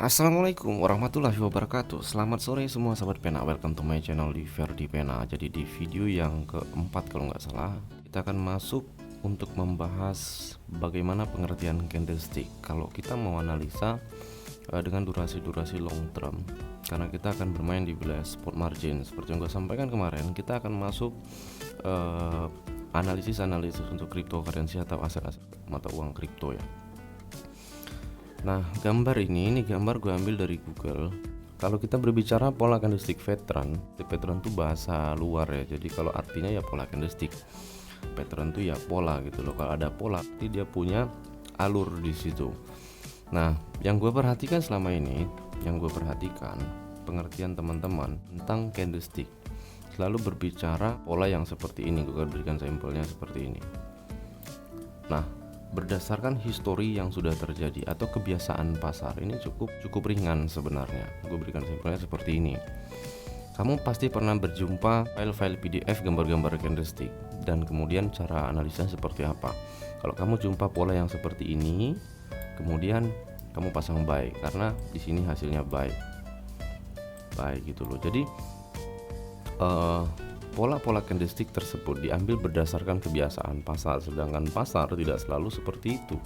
Assalamualaikum warahmatullahi wabarakatuh. Selamat sore semua sahabat pena. Welcome to my channel di Ferdi Pena. Jadi di video yang keempat kalau nggak salah, kita akan masuk untuk membahas bagaimana pengertian candlestick kalau kita mau analisa dengan durasi-durasi long term. Karena kita akan bermain di wilayah spot margin. Seperti yang gue sampaikan kemarin, kita akan masuk analisis untuk cryptocurrency atau aset-aset mata uang kripto ya. Nah, gambar ini gambar gue ambil dari Google. Kalau kita berbicara pola candlestick pattern itu bahasa luar ya. Jadi kalau artinya ya pola candlestick. Pattern itu ya pola gitu loh. Kalau ada pola, berarti dia punya alur di situ. Nah, yang gue perhatikan selama ini, pengertian teman-teman tentang candlestick selalu berbicara pola yang seperti ini. Gue berikan sampelnya seperti ini. Nah, berdasarkan histori yang sudah terjadi atau kebiasaan pasar, ini cukup ringan sebenarnya. Gue berikan sampelnya seperti ini. Kamu pasti pernah berjumpa file-file PDF gambar-gambar candlestick dan kemudian cara analisa seperti apa. Kalau kamu jumpa pola yang seperti ini, kemudian kamu pasang buy karena di sini hasilnya buy gitu loh. Jadi pola-pola candlestick tersebut diambil berdasarkan kebiasaan pasar, sedangkan pasar tidak selalu seperti itu.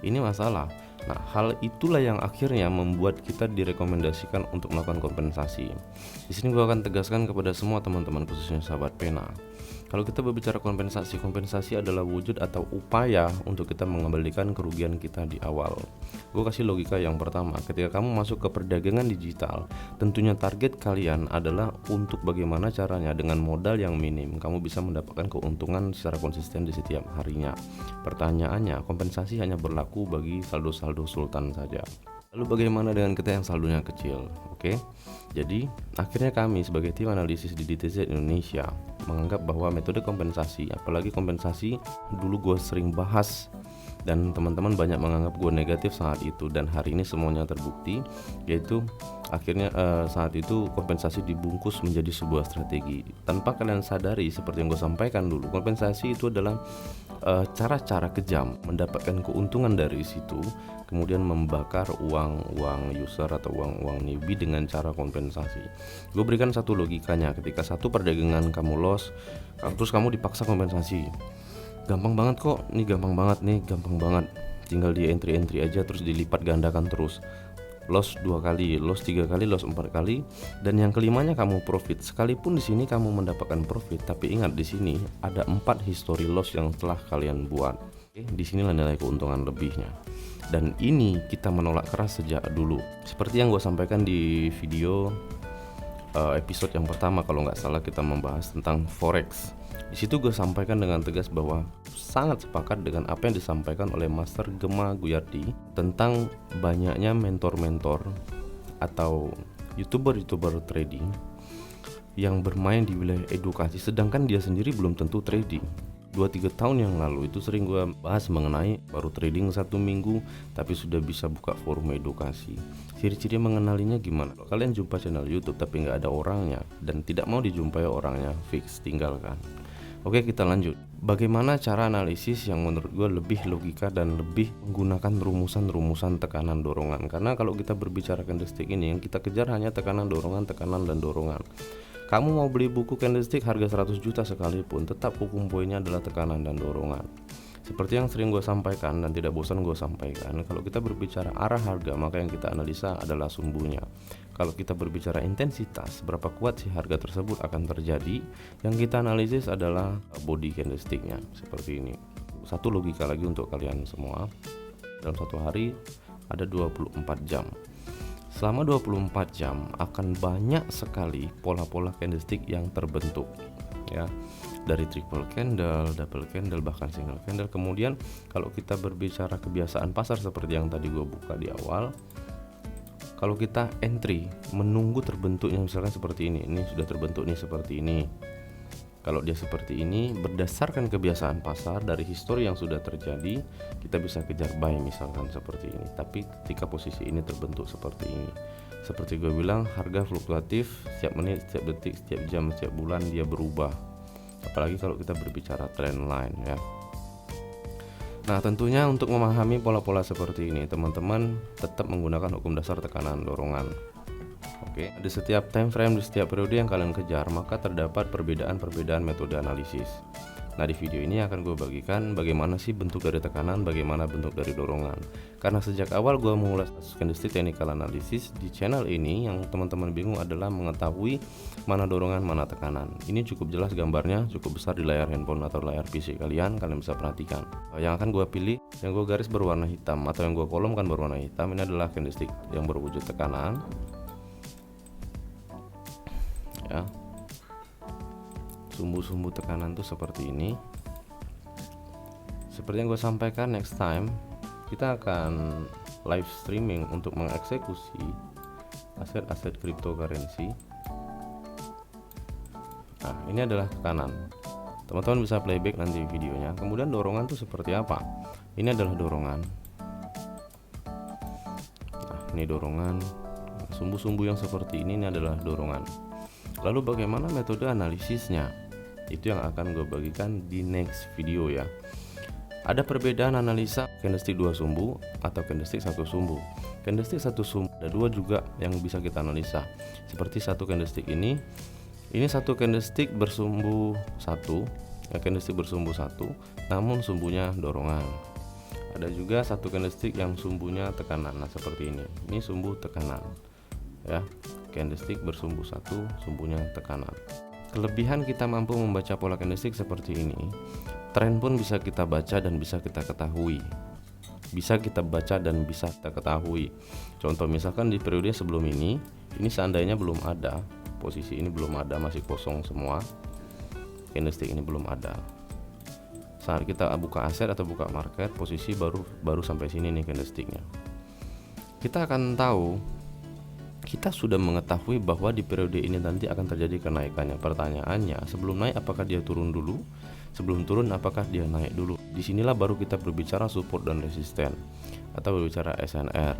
Ini masalah. Nah, hal itulah yang akhirnya membuat kita direkomendasikan untuk melakukan kompensasi. Di sini gue akan tegaskan kepada semua teman-teman, khususnya sahabat pena. Kalau kita berbicara kompensasi adalah wujud atau upaya untuk kita mengembalikan kerugian kita di awal. Gue kasih logika yang pertama, ketika kamu masuk ke perdagangan digital, tentunya target kalian adalah untuk bagaimana caranya dengan modal yang minim kamu bisa mendapatkan keuntungan secara konsisten di setiap harinya. Pertanyaannya, kompensasi hanya berlaku bagi saldo-saldo sultan saja. Lalu bagaimana dengan kita yang saldonya kecil? Oke. Jadi, akhirnya kami sebagai tim analisis di DTZ Indonesia menganggap bahwa metode kompensasi, apalagi kompensasi dulu gue sering bahas dan teman-teman banyak menganggap gue negatif saat itu, dan hari ini semuanya terbukti, yaitu akhirnya saat itu kompensasi dibungkus menjadi sebuah strategi tanpa kalian sadari. Seperti yang gue sampaikan dulu, kompensasi itu adalah cara-cara kejam mendapatkan keuntungan dari situ, kemudian membakar uang user atau uang newbie dengan cara kompensasi. Gue berikan satu logikanya, ketika satu perdagangan kamu loss, terus kamu dipaksa kompensasi, gampang banget kok, gampang banget, tinggal di entry aja terus dilipat gandakan terus. Loss 2 kali, loss 3 kali, loss 4 kali, dan yang kelimanya kamu profit. Sekalipun di sini kamu mendapatkan profit, tapi ingat di sini ada 4 history loss yang telah kalian buat. Oke, di sinilah nilai keuntungan lebihnya. Dan ini kita menolak keras sejak dulu. Seperti yang gue sampaikan di video episode yang pertama kalau nggak salah, kita membahas tentang forex. Di situ gue sampaikan dengan tegas bahwa sangat sepakat dengan apa yang disampaikan oleh Master Gema Guyardi tentang banyaknya mentor-mentor atau youtuber trading yang bermain di wilayah edukasi, sedangkan dia sendiri belum tentu trading. 2-3 tahun yang lalu itu sering gue bahas mengenai baru trading 1 minggu tapi sudah bisa buka forum edukasi. Ciri-ciri mengenalinya gimana? Kalian jumpa channel YouTube tapi nggak ada orangnya dan tidak mau dijumpai orangnya, fix tinggalkan. Oke, kita lanjut. Bagaimana cara analisis yang menurut gue lebih logika dan lebih menggunakan rumusan-rumusan tekanan dorongan. Karena kalau kita berbicara candlestick ini, yang kita kejar hanya tekanan dorongan. Kamu mau beli buku candlestick harga 100 juta sekalipun, tetap hukum poinnya adalah tekanan dan dorongan. Seperti yang sering gue sampaikan dan tidak bosan gue sampaikan, kalau kita berbicara arah harga, maka yang kita analisa adalah sumbunya. Kalau kita berbicara intensitas, berapa kuat sih harga tersebut akan terjadi, yang kita analisis adalah body candlesticknya. Seperti ini. Satu logika lagi untuk kalian semua, dalam satu hari ada 24 jam. Selama 24 jam akan banyak sekali pola-pola candlestick yang terbentuk ya, dari triple candle, double candle, bahkan single candle. Kemudian kalau kita berbicara kebiasaan pasar seperti yang tadi gue buka di awal, kalau kita entry menunggu terbentuknya misalkan seperti ini sudah terbentuk nih seperti ini. Kalau dia seperti ini, berdasarkan kebiasaan pasar dari histori yang sudah terjadi, kita bisa kejar buy misalkan seperti ini. Tapi ketika posisi ini terbentuk seperti ini, seperti gue bilang, harga fluktuatif setiap menit, setiap detik, setiap jam, setiap bulan dia berubah. Apalagi kalau kita berbicara trend line ya. Nah, tentunya untuk memahami pola-pola seperti ini, teman-teman tetap menggunakan hukum dasar tekanan dorongan. Oke, di setiap time frame, di setiap periode yang kalian kejar, maka terdapat perbedaan-perbedaan metode analisis. Nah, di video ini akan gue bagikan bagaimana sih bentuk dari tekanan, bagaimana bentuk dari dorongan. Karena sejak awal gue mengulas kasus candlestick technical analysis di channel ini, yang teman-teman bingung adalah mengetahui mana dorongan, mana tekanan. Ini cukup jelas gambarnya, cukup besar di layar handphone atau layar PC kalian bisa perhatikan. Yang akan gue pilih, yang gue garis berwarna hitam atau yang gue kolomkan berwarna hitam, ini adalah candlestick yang berwujud tekanan. Ya, sumbu-sumbu tekanan tuh seperti ini. Seperti yang gue sampaikan, next time kita akan live streaming untuk mengeksekusi aset-aset cryptocurrency. Nah, ini adalah tekanan. Teman-teman bisa playback nanti videonya. Kemudian dorongan tuh seperti apa? Ini adalah dorongan. Nah, ini dorongan. Sumbu-sumbu yang seperti ini adalah dorongan. Lalu bagaimana metode analisisnya? Itu yang akan gue bagikan di next video ya. Ada perbedaan analisa candlestick 2 sumbu atau candlestick 1 sumbu. Candlestick 1 sumbu ada 2 juga yang bisa kita analisa. Seperti satu candlestick ini satu candlestick bersumbu 1, candlestick bersumbu 1, namun sumbunya dorongan. Ada juga satu candlestick yang sumbunya tekanan. Nah, seperti ini. Ini sumbu tekanan. Ya. Candlestick bersumbu 1, sumbunya tekanan. Kelebihan kita mampu membaca pola candlestick seperti ini, tren pun bisa kita baca dan bisa kita ketahui. Bisa kita baca dan bisa kita ketahui. Contoh misalkan di periode sebelum ini seandainya belum ada, posisi ini belum ada, masih kosong semua. Candlestick ini belum ada. Saat kita buka aset atau buka market, posisi baru sampai sini nih candlesticknya. Kita akan tahu, kita sudah mengetahui bahwa di periode ini nanti akan terjadi kenaikannya. Pertanyaannya, sebelum naik apakah dia turun dulu? Sebelum turun apakah dia naik dulu? Disinilah baru kita berbicara support dan resisten atau berbicara SNR.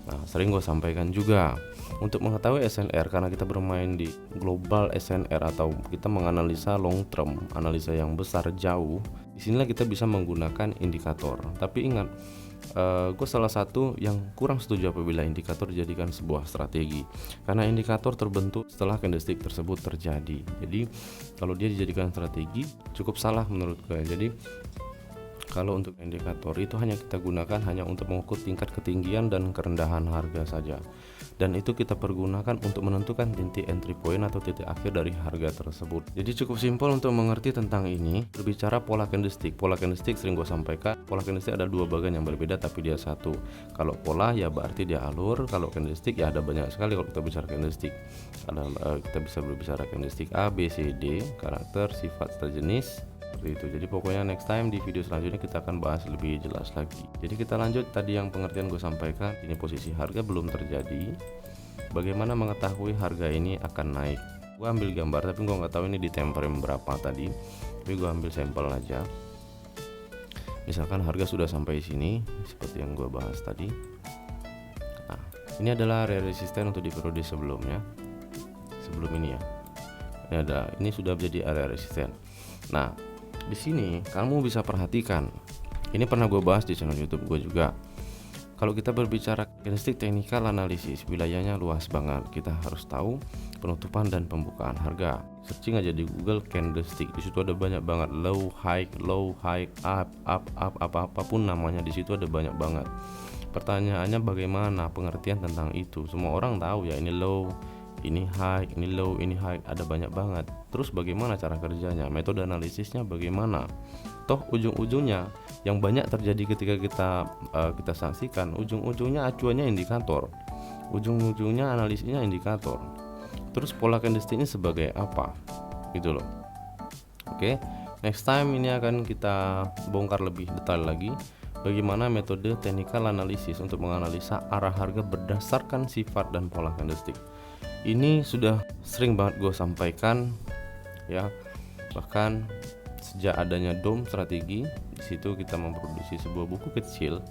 Nah, sering gue sampaikan juga, untuk mengetahui SNR, karena kita bermain di global SNR atau kita menganalisa long term, analisa yang besar jauh, disinilah kita bisa menggunakan indikator. Tapi ingat, gue salah satu yang kurang setuju apabila indikator dijadikan sebuah strategi, karena indikator terbentuk setelah candlestick tersebut terjadi. Jadi kalau dia dijadikan strategi cukup salah menurut gue. Jadi kalau untuk indikator itu hanya kita gunakan hanya untuk mengukur tingkat ketinggian dan kerendahan harga saja, dan itu kita pergunakan untuk menentukan titik entry point atau titik akhir dari harga tersebut. Jadi cukup simpel untuk mengerti tentang ini. Berbicara pola candlestick sering gue sampaikan, pola candlestick ada 2 bagian yang berbeda tapi dia satu. Kalau pola ya berarti dia alur, kalau candlestick ya ada banyak sekali. Kalau kita bicara candlestick kita bisa berbicara candlestick A, B, C, D, karakter, sifat, sejenis seperti itu. Jadi pokoknya next time di video selanjutnya kita akan bahas lebih jelas lagi. Jadi kita lanjut tadi yang pengertian gue sampaikan. Ini posisi harga belum terjadi. Bagaimana mengetahui harga ini akan naik? Gue ambil gambar tapi gue nggak tahu ini di time frame berapa tadi. Tapi gue ambil sampel aja. Misalkan harga sudah sampai sini seperti yang gue bahas tadi. Nah, ini adalah area resisten untuk di periode sebelumnya. Sebelum ini ya. Ini sudah menjadi area resisten. Nah, di sini kamu bisa perhatikan, ini pernah gue bahas di channel YouTube gue juga. Kalau kita berbicara candlestick technical analysis, wilayahnya luas banget. Kita harus tahu penutupan dan pembukaan harga. Searching aja di Google candlestick, di situ ada banyak banget, low high, up, apapun namanya, di situ ada banyak banget. Pertanyaannya bagaimana pengertian tentang itu? Semua orang tahu ya, ini low, ini high, ini low, ini high, ada banyak banget. Terus bagaimana cara kerjanya, metode analisisnya bagaimana? Toh ujung-ujungnya yang banyak terjadi ketika kita saksikan, ujung-ujungnya acuannya indikator, ujung-ujungnya analisisnya indikator. Terus pola candlesticknya sebagai apa, gitu loh. Oke, next time ini akan kita bongkar lebih detail lagi bagaimana metode technical analysis untuk menganalisa arah harga berdasarkan sifat dan pola candlestick. Ini sudah sering banget gue sampaikan ya, bahkan sejak adanya DOM strategi. Di situ kita memproduksi sebuah buku kecil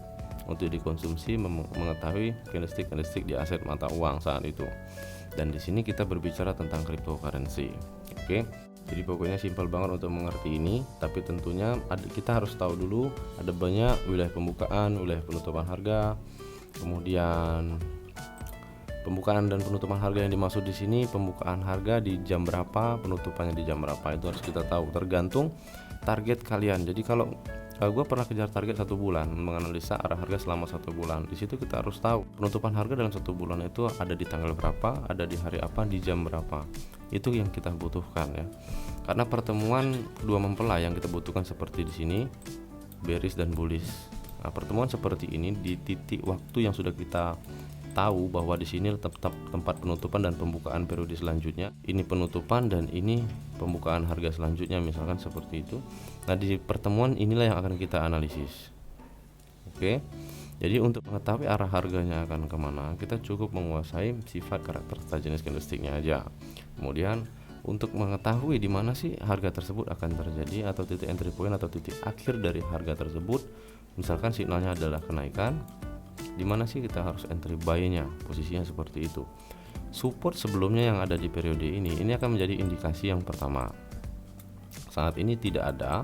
untuk dikonsumsi mengetahui candlestick di aset mata uang saat itu. Dan di sini kita berbicara tentang cryptocurrency. Oke. Jadi pokoknya simpel banget untuk mengerti ini, tapi tentunya kita harus tahu dulu ada banyak wilayah pembukaan, wilayah penutupan harga, kemudian pembukaan dan penutupan harga yang dimaksud di sini. Pembukaan harga di jam berapa, penutupannya di jam berapa, itu harus kita tahu tergantung target kalian. Jadi kalau gue pernah kejar target 1 bulan, menganalisa arah harga selama 1 bulan. Di situ kita harus tahu penutupan harga dalam 1 bulan itu ada di tanggal berapa, ada di hari apa, di jam berapa. Itu yang kita butuhkan ya. Karena pertemuan dua mempelai yang kita butuhkan seperti di sini, bearish dan bullish. Nah, pertemuan seperti ini di titik waktu yang sudah kita tahu bahwa di sini tetap tempat penutupan dan pembukaan periode selanjutnya. Ini penutupan dan ini pembukaan harga selanjutnya, misalkan seperti itu. Nah, di pertemuan inilah yang akan kita analisis. Oke. Jadi untuk mengetahui arah harganya akan kemana, kita cukup menguasai sifat karakter serta jenis candlesticknya aja. Kemudian untuk mengetahui di mana sih harga tersebut akan terjadi, atau titik entry point atau titik akhir dari harga tersebut, misalkan signalnya adalah kenaikan, di mana sih kita harus entry buy-nya, posisinya seperti itu. Support sebelumnya yang ada di periode ini akan menjadi indikasi yang pertama. Saat ini tidak ada,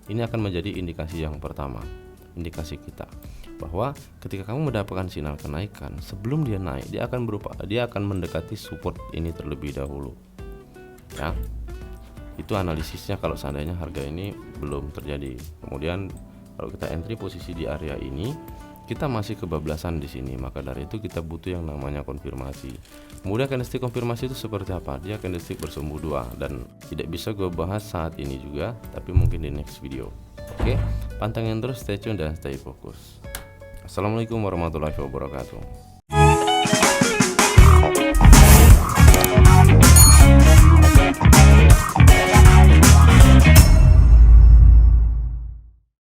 ini akan menjadi indikasi yang pertama, indikasi kita bahwa ketika kamu mendapatkan sinyal kenaikan, sebelum dia naik dia akan mendekati support ini terlebih dahulu ya. Itu analisisnya kalau seandainya harga ini belum terjadi. Kemudian kalau kita entry posisi di area ini, kita masih kebablasan di sini, maka dari itu kita butuh yang namanya konfirmasi. Kemudian candlestick konfirmasi itu seperti apa? Dia candlestick bersumbu 2 dan tidak bisa gue bahas saat ini juga, tapi mungkin di next video. Oke, pantengin terus, stay tune dan stay fokus. Assalamualaikum warahmatullahi wabarakatuh.